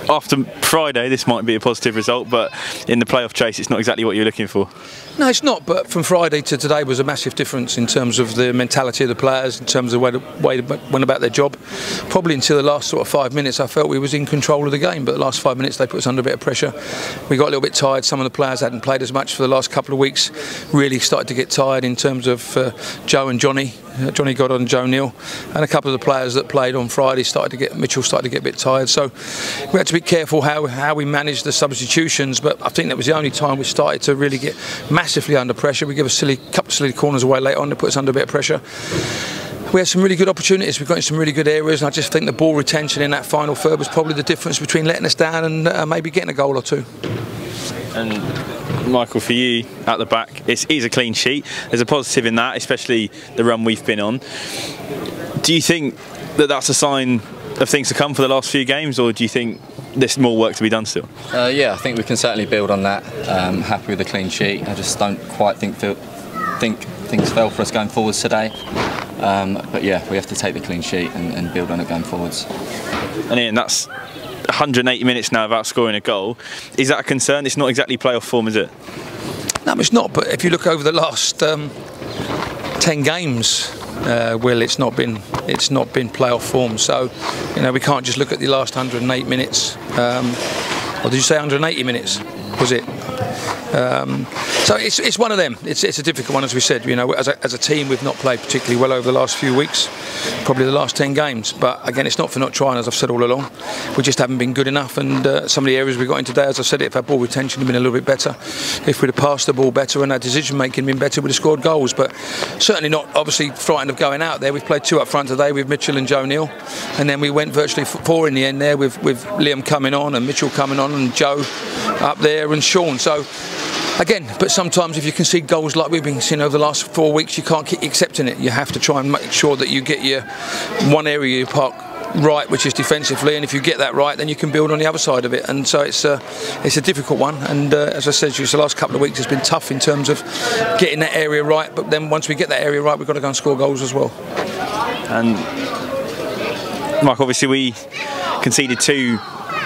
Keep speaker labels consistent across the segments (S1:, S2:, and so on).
S1: After Friday, this might be a positive result, but in the playoff chase, it's not exactly what you're looking for.
S2: No, it's not. But from Friday to today was a massive difference in terms of the mentality of the players, in terms of the way they went about their job. Probably until the last sort of 5 minutes, I felt we was in control of the game. But the last 5 minutes, they put us under a bit of pressure. We got a little bit tired. Some of the players hadn't played as much for the last couple of weeks. Really started to get tired in terms of Joe and Johnny. Johnny Goddard and Joe Neal, and a couple of the players that played on Friday Mitchell started to get a bit tired. So we had to be careful how we managed the substitutions. But I think that was the only time we started to really get massively under pressure. We gave a couple of silly corners away later on to put us under a bit of pressure. We had some really good opportunities. We got in some really good areas, and I just think the ball retention in that final third was probably the difference between letting us down and maybe getting a goal or two. And
S1: Michael, for you at the back, it is a clean sheet. There's a positive in that, especially the run we've been on. Do you think that that's a sign of things to come for the last few games, or do you think there's more work to be done still?
S3: Yeah, I think we can certainly build on that. Happy with the clean sheet. I just don't quite think things fell for us going forwards today. But yeah, we have to take the clean sheet and build on it going forwards.
S1: And Ian, that's 180 minutes now without scoring a goal. Is that a concern? It's not exactly playoff form, is it?
S2: No, it's not. But if you look over the last 10 games, Will, it's not been playoff form. So, we can't just look at the last 108 minutes. Or did you say 180 minutes? Was it? So it's one of them. It's a difficult one, as we said. As a team, we've not played particularly well over the last few weeks, probably the last 10 games. But again, it's not for not trying, as I've said all along. We just haven't been good enough. And some of the areas we got in today, as I said, if our ball retention had been a little bit better, if we'd have passed the ball better and our decision making been better, we'd have scored goals. But certainly not, obviously, frightened of going out there. We've played 2 up front today with Mitchell and Joe Neal, and then we went virtually 4 in the end there with Liam coming on and Mitchell coming on and Joe up there and Sean. So again, but sometimes if you concede goals like we've been seeing over the last 4 weeks, you can't keep accepting it. You have to try and make sure that you get your one area you park right, which is defensively, and if you get that right, then you can build on the other side of it. And so it's a difficult one. And as I said, the last couple of weeks has been tough in terms of getting that area right. But then once we get that area right, we've got to go and score goals as well.
S1: And Mike, obviously we conceded 2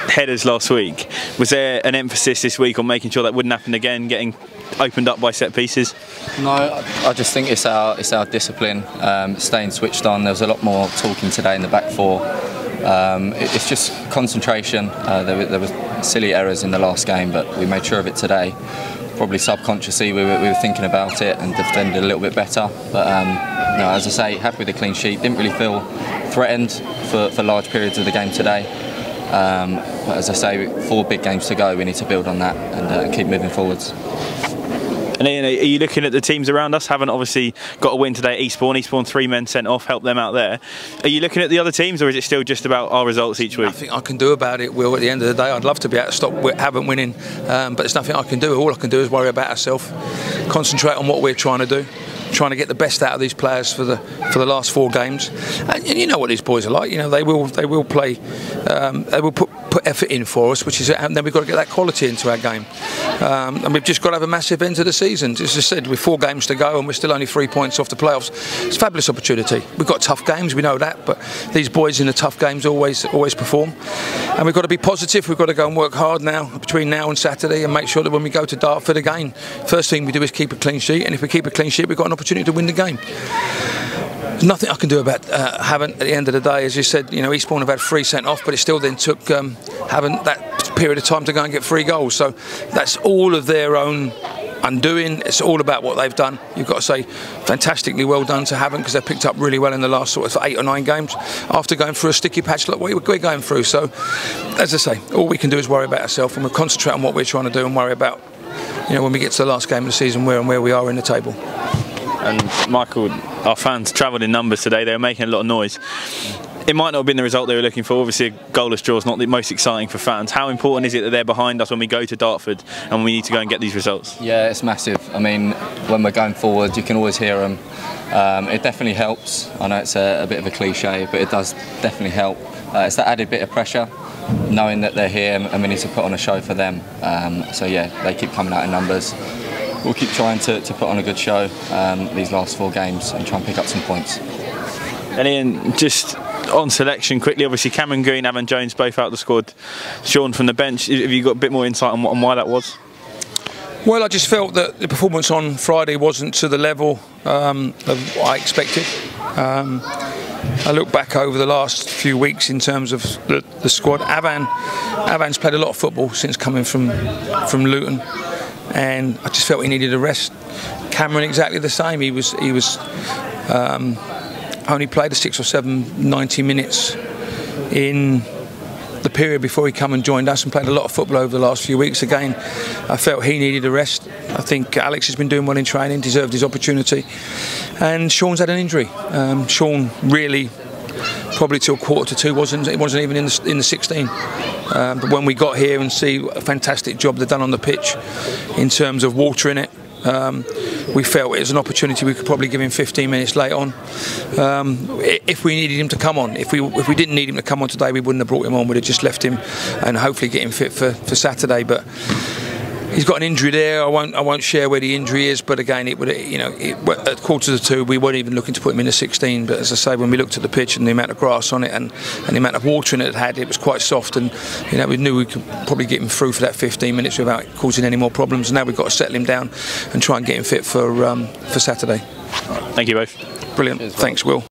S1: headers last week. Was there an emphasis this week on making sure that wouldn't happen again, getting opened up by set pieces?
S3: No, I just think it's our discipline, staying switched on. There was a lot more talking today in the back 4. It's just concentration. There were silly errors in the last game, but we made sure of it today. Probably subconsciously we were thinking about it and defended a little bit better. But no, as I say, happy with the clean sheet. Didn't really feel threatened for large periods of the game today. But as I say, 4 big games to go. We need to build on that and keep moving forwards.
S1: And Ian, are you looking at the teams around us? Haven't obviously got a win today at Eastbourne. 3 men sent off, help them out there. Are you looking at the other teams, or is it still just about our results each week?
S2: Nothing I can do about it, Will. At the end of the day, I'd love to be able to stop Hampton winning, but there's nothing I can do. All I can do is worry about ourselves, concentrate on what we're trying to do, trying to get the best out of these players for the last 4 games. And you know what these boys are like. They will play, they will put effort in for us, and then we've got to get that quality into our game. And we've just got to have a massive end to the season. As I said, with 4 games to go and we're still only 3 points off the playoffs, it's a fabulous opportunity. We've got tough games, we know that, but these boys in the tough games always perform. And we've got to be positive. We've got to go and work hard now, between now and Saturday, and make sure that when we go to Dartford again, first thing we do is keep a clean sheet. And if we keep a clean sheet, we've got an opportunity to win the game. There's nothing I can do about Hampton at the end of the day. As you said, Eastbourne have had 3 sent off, but it still then took Hampton that period of time to go and get 3 goals. So that's all of their own undoing. It's all about what they've done. You've got to say fantastically well done to Hampton, because they've picked up really well in the last sort of 8 or 9 games after going through a sticky patch like we're going through. So as I say, all we can do is worry about ourselves, and we'll concentrate on what we're trying to do and worry about when we get to the last game of the season where we are in the table.
S1: And Michael, our fans travelled in numbers today. They were making a lot of noise. It might not have been the result they were looking for. Obviously, a goalless draw is not the most exciting for fans. How important is it that they're behind us when we go to Dartford and we need to go and get these results?
S3: Yeah, it's massive. I mean, when we're going forward, you can always hear them. It definitely helps. I know it's a bit of a cliche, but it does definitely help. It's that added bit of pressure, knowing that they're here and we need to put on a show for them. So yeah, they keep coming out in numbers. We'll keep trying to put on a good show these last 4 games and try and pick up some points.
S1: And Ian, just on selection quickly, obviously Cameron Green, Avan Jones both out of the squad, Sean from the bench. Have you got a bit more insight on why that was?
S2: Well, I just felt that the performance on Friday wasn't to the level of what I expected. I look back over the last few weeks in terms of the squad. Avan's played a lot of football since coming from Luton, and I just felt he needed a rest. Cameron exactly the same. He was only played 6 or 7 90 minutes in the period before he come and joined us, and played a lot of football over the last few weeks. Again, I felt he needed a rest. I think Alex has been doing well in training, deserved his opportunity, and Sean's had an injury. Sean really, probably till 1:45, wasn't even in the 16. But when we got here and see a fantastic job they've done on the pitch in terms of watering it, we felt it was an opportunity we could probably give him 15 minutes late on. If we needed him to come on, if we didn't need him to come on today, we wouldn't have brought him on. We'd have just left him and hopefully get him fit for Saturday. But he's got an injury there. I won't share where the injury is, but again, it would, at 1:45 we weren't even looking to put him in the 16. But as I say, when we looked at the pitch and the amount of grass on it and the amount of watering it had, it was quite soft, and we knew we could probably get him through for that 15 minutes without causing any more problems. And now we've got to settle him down and try and get him fit for Saturday.
S1: Thank you both.
S2: Brilliant. Thanks, Will.